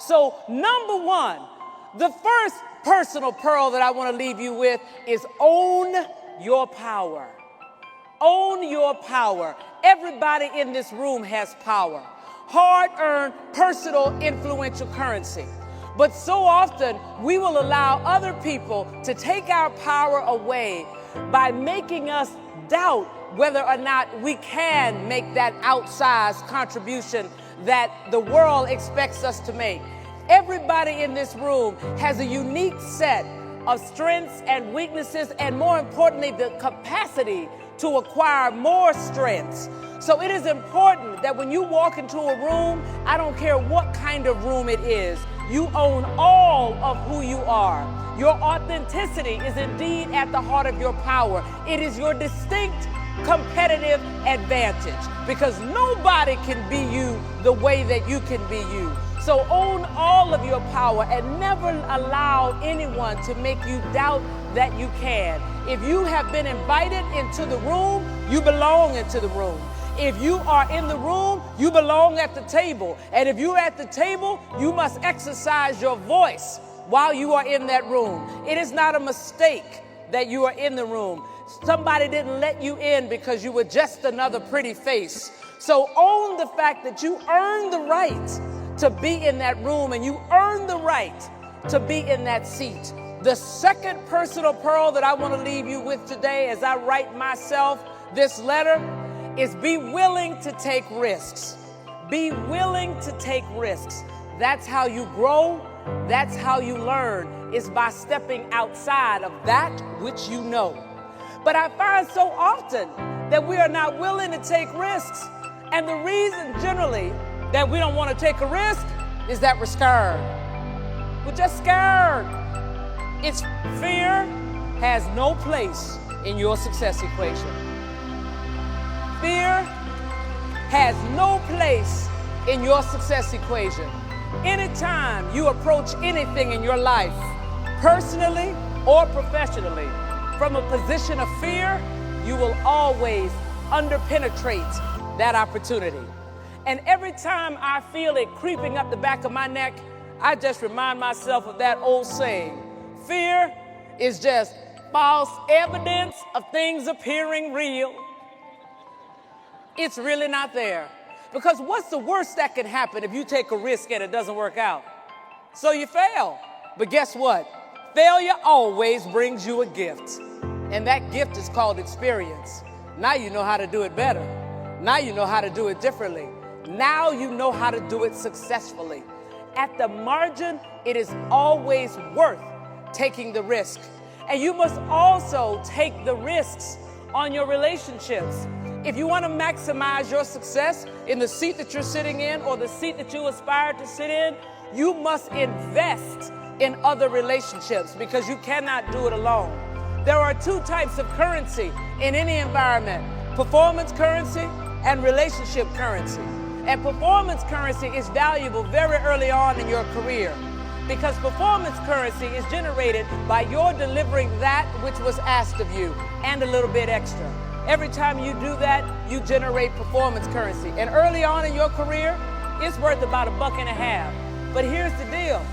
So number one, the first personal pearl that I want to leave you with is own your power. Own your power. Everybody in this room has power. Hard-earned, personal, influential currency. But so often, we will allow other people to take our power away by making us doubt whether or not we can make that outsized contribution that the world expects us to make. Everybody in this room has a unique set of strengths and weaknesses, and more importantly, the capacity to acquire more strengths. So it is important that when you walk into a room, I don't care what kind of room it is, you own all of who you are. Your authenticity is indeed at the heart of your power. It is your distinct competitive advantage because nobody can be you the way that you can be you. So own all of your power and never allow anyone to make you doubt that you can. If you have been invited into the room, you belong into the room. If you are in the room, you belong at the table. And if you're at the table, you must exercise your voice while you are in that room. It is not a mistake that you are in the room. Somebody didn't let you in because you were just another pretty face. So own the fact that you earned the right to be in that room and you earned the right to be in that seat. The second personal pearl that I want to leave you with today as I write myself this letter is be willing to take risks. Be willing to take risks. That's how you grow. That's how you learn, is by stepping outside of that which you know. But I find so often that we are not willing to take risks. And the reason generally that we don't want to take a risk is that we're scared. We're just scared. It's fear has no place in your success equation. Fear has no place in your success equation. Anytime you approach anything in your life, personally or professionally, from a position of fear, you will always underpenetrate that opportunity. And every time I feel it creeping up the back of my neck, I just remind myself of that old saying, fear is just false evidence of things appearing real. It's really not there. Because what's the worst that can happen if you take a risk and it doesn't work out? So you fail. But guess what? Failure always brings you a gift. And that gift is called experience. Now you know how to do it better. Now you know how to do it differently. Now you know how to do it successfully. At the margin, it is always worth taking the risk. And you must also take the risks on your relationships. If you want to maximize your success in the seat that you're sitting in or the seat that you aspire to sit in, you must invest in other relationships because you cannot do it alone. There are two types of currency in any environment: performance currency and relationship currency. And performance currency is valuable very early on in your career because performance currency is generated by your delivering that which was asked of you and a little bit extra. Every time you do that, you generate performance currency. And early on in your career, it's worth about $1.50. But here's the deal.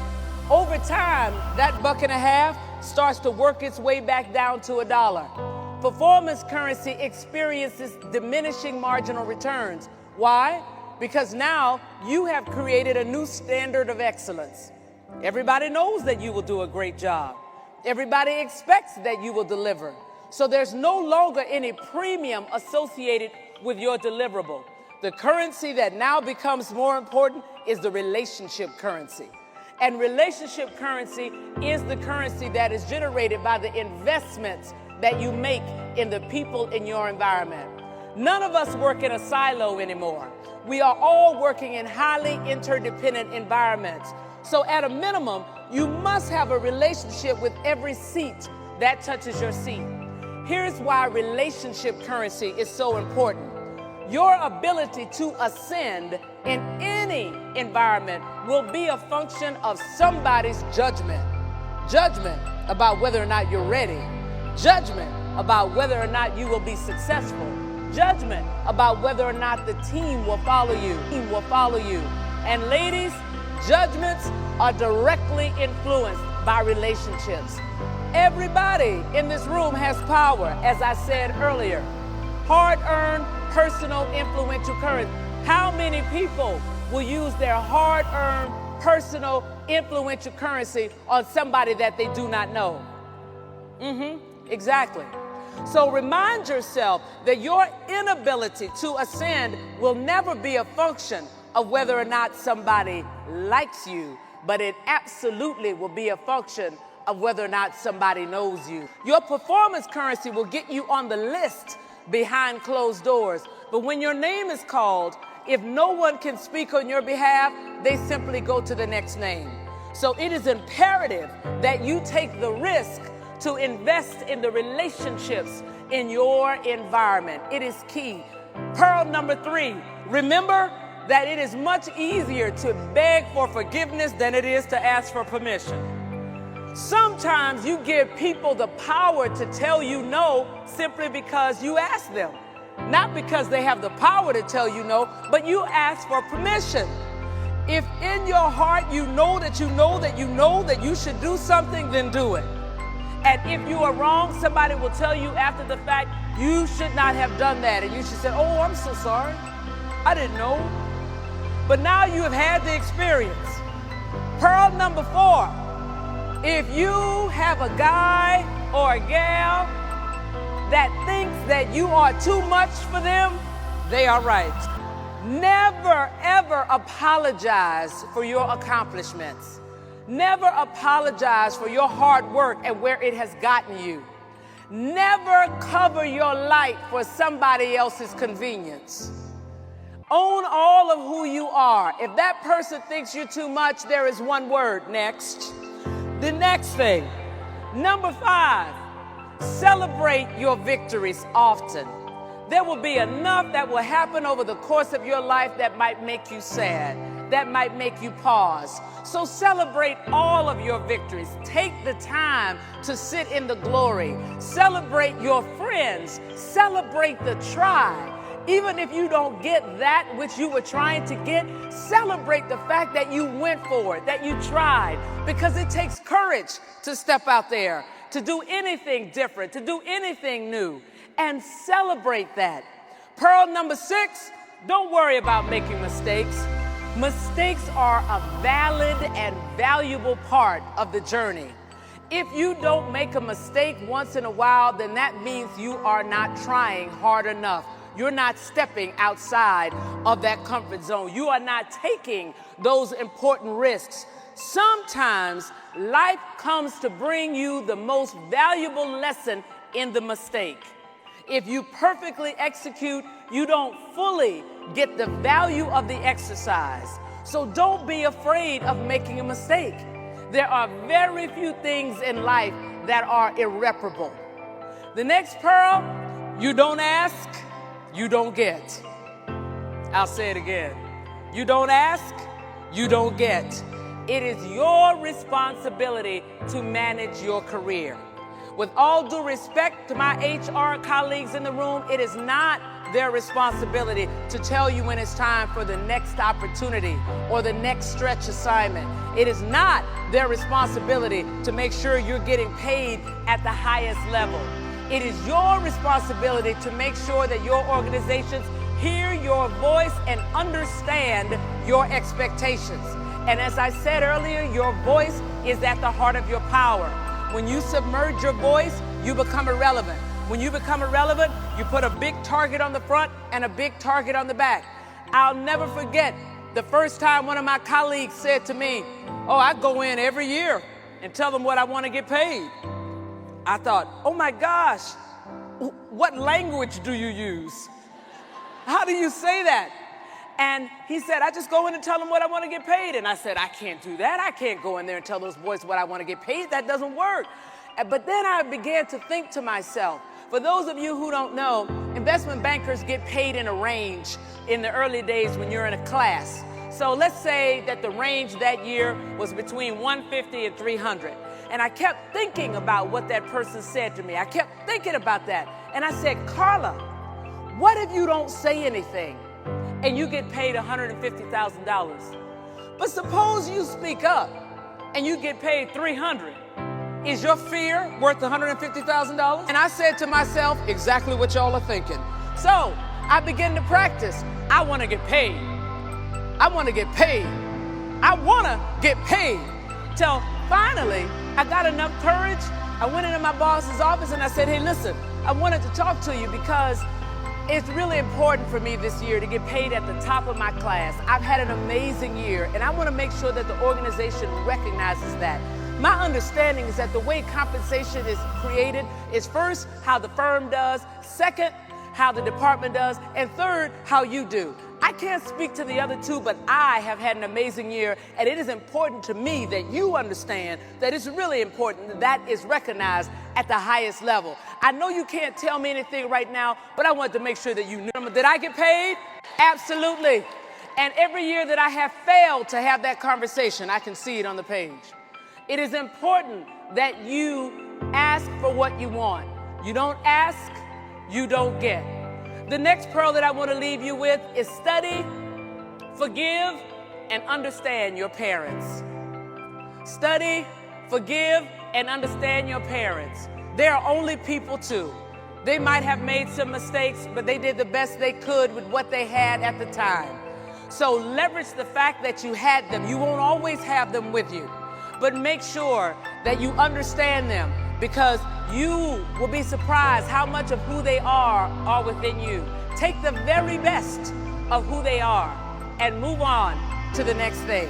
Over time, that $1.50 starts to work its way back down to $1. Performance currency experiences diminishing marginal returns. Why? Because now you have created a new standard of excellence. Everybody knows that you will do a great job. Everybody expects that you will deliver. So there's no longer any premium associated with your deliverable. The currency that now becomes more important is the relationship currency. And relationship currency is the currency that is generated by the investments that you make in the people in your environment. None of us work in a silo anymore. We are all working in highly interdependent environments. So at a minimum, you must have a relationship with every seat that touches your seat. Here's why relationship currency is so important. Your ability to ascend in any environment will be a function of somebody's judgment. Judgment about whether or not you're ready. Judgment about whether or not you will be successful. Judgment about whether or not the team will follow you. And ladies, Judgments are directly influenced by relationships. Everybody in this room has power, as I said earlier. Hard-earned, personal, influential currency. How many people will use their hard-earned, personal, influential currency on somebody that they do not know? Exactly. So remind yourself that your inability to ascend will never be a function of whether or not somebody likes you, but it absolutely will be a function of whether or not somebody knows you. Your performance currency will get you on the list behind closed doors, but when your name is called, if no one can speak on your behalf, they simply go to the next name. So it is imperative that you take the risk to invest in the relationships in your environment. It is key. Pearl number 3, remember that it is much easier to beg for forgiveness than it is to ask for permission. Sometimes you give people the power to tell you no simply because you ask them. Not because they have the power to tell you no, but you ask for permission. If in your heart you know that you know that you know that you should do something, then do it. And if you are wrong, somebody will tell you after the fact, you should not have done that. And you should say, oh, I'm so sorry. I didn't know. But now you have had the experience. Pearl number 4, if you have a guy or a gal that thinks that you are too much for them, they are right. Never, ever apologize for your accomplishments. Never apologize for your hard work and where it has gotten you. Never cover your light for somebody else's convenience. Own all of who you are. If that person thinks you're too much, there is one word: next. The next thing, number 5, celebrate your victories often. There will be enough that will happen over the course of your life that might make you sad, that might make you pause. So celebrate all of your victories. Take the time to sit in the glory. Celebrate your friends. Celebrate the try. Even if you don't get that which you were trying to get, celebrate the fact that you went for it, that you tried, because it takes courage to step out there, to do anything different, to do anything new, and celebrate that. Pearl number 6, don't worry about making mistakes. Mistakes are a valid and valuable part of the journey. If you don't make a mistake once in a while, then that means you are not trying hard enough. You're not stepping outside of that comfort zone. You are not taking those important risks. Sometimes life comes to bring you the most valuable lesson in the mistake. If you perfectly execute, you don't fully get the value of the exercise. So don't be afraid of making a mistake. There are very few things in life that are irreparable. The next pearl, you don't ask, you don't get. I'll say it again. You don't ask, you don't get. It is your responsibility to manage your career. With all due respect to my HR colleagues in the room, it is not their responsibility to tell you when it's time for the next opportunity or the next stretch assignment. It is not their responsibility to make sure you're getting paid at the highest level. It is your responsibility to make sure that your organizations hear your voice and understand your expectations. And as I said earlier, your voice is at the heart of your power. When you submerge your voice, you become irrelevant. When you become irrelevant, you put a big target on the front and a big target on the back. I'll never forget the first time one of my colleagues said to me, oh, I go in every year and tell them what I want to get paid. I thought, oh my gosh, what language do you use? How do you say that? And he said, I just go in and tell them what I want to get paid. And I said, I can't do that. I can't go in there and tell those boys what I want to get paid. That doesn't work. But then I began to think to myself, for those of you who don't know, investment bankers get paid in a range in the early days when you're in a class. So let's say that the range that year was between 150 and 300. And I kept thinking about what that person said to me. I kept thinking about that. And I said, Carla, what if you don't say anything and you get paid $150,000? But suppose you speak up and you get paid $300. Is your fear worth $150,000? And I said to myself, exactly what y'all are thinking. So I began to practice. I want to get paid. I want to get paid. I want to get paid. Till finally, I got enough courage. I went into my boss's office and I said, hey, listen, I wanted to talk to you because it's really important for me this year to get paid at the top of my class. I've had an amazing year, and I want to make sure that the organization recognizes that. My understanding is that the way compensation is created is first, how the firm does, second, how the department does, and third, how you do. I can't speak to the other two, but I have had an amazing year, and it is important to me that you understand that it's really important that is recognized at the highest level. I know you can't tell me anything right now, but I wanted to make sure that you knew. Did I get paid? Absolutely. And every year that I have failed to have that conversation, I can see it on the page. It is important that you ask for what you want. You don't ask, you don't get. The next pearl that I want to leave you with is study, forgive, and understand your parents. Study, forgive, and understand your parents. They are only people too. They might have made some mistakes, but they did the best they could with what they had at the time. So leverage the fact that you had them. You won't always have them with you, but make sure that you understand them, because you will be surprised how much of who they are within you. Take the very best of who they are and move on to the next thing.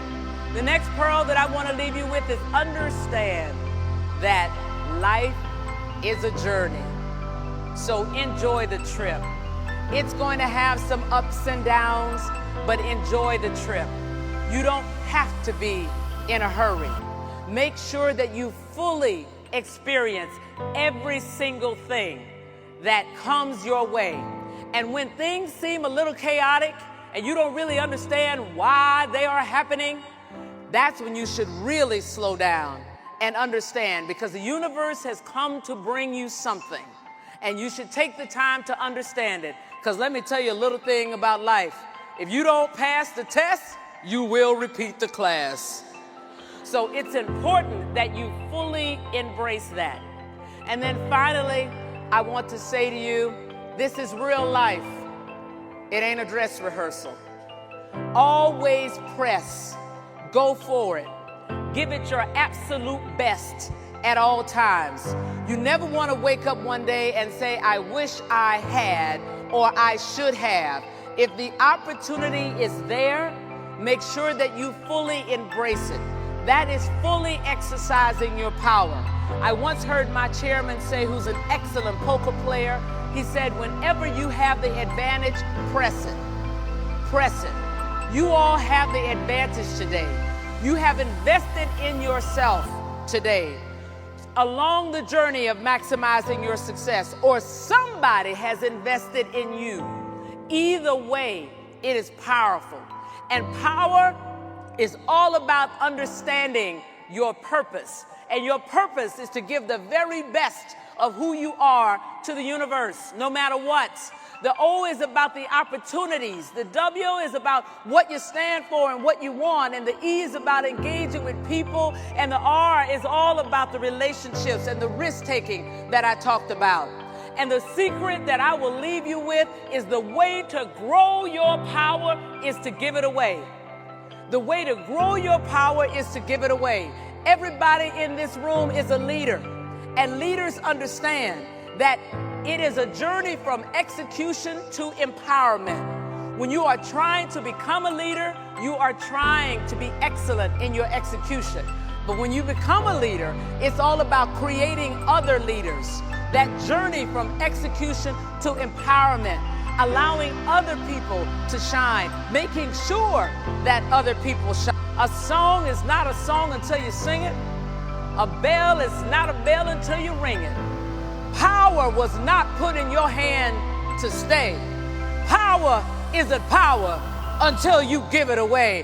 The next pearl that I want to leave you with is understand that life is a journey. So enjoy the trip. It's going to have some ups and downs, but enjoy the trip. You don't have to be in a hurry. Make sure that you fully experience every single thing that comes your way. And when things seem a little chaotic and you don't really understand why they are happening, that's when you should really slow down and understand, because the universe has come to bring you something, and you should take the time to understand it. Because let me tell you a little thing about life. If you don't pass the test, you will repeat the class. So it's important that you fully embrace that. And then finally, I want to say to you, this is real life. It ain't a dress rehearsal. Always press. Go for it. Give it your absolute best at all times. You never want to wake up one day and say, I wish I had, or I should have. If the opportunity is there, make sure that you fully embrace it. That is fully exercising your power. I once heard my chairman say, who's an excellent poker player, he said, whenever you have the advantage, press it. Press it. You all have the advantage today. You have invested in yourself today along the journey of maximizing your success, or somebody has invested in you. Either way, it is powerful. And power is all about understanding your purpose. And your purpose is to give the very best of who you are to the universe, no matter what. The O is about the opportunities. The W is about what you stand for and what you want. And the E is about engaging with people. And the R is all about the relationships and the risk-taking that I talked about. And the secret that I will leave you with is the way to grow your power is to give it away. The way to grow your power is to give it away. Everybody in this room is a leader, and leaders understand that it is a journey from execution to empowerment. When you are trying to become a leader, you are trying to be excellent in your execution. But when you become a leader, it's all about creating other leaders. That journey from execution to empowerment, allowing other people to shine, making sure that other people shine. A song is not a song until you sing it. A bell is not a bell until you ring it. Power was not put in your hand to stay. Power isn't power until you give it away.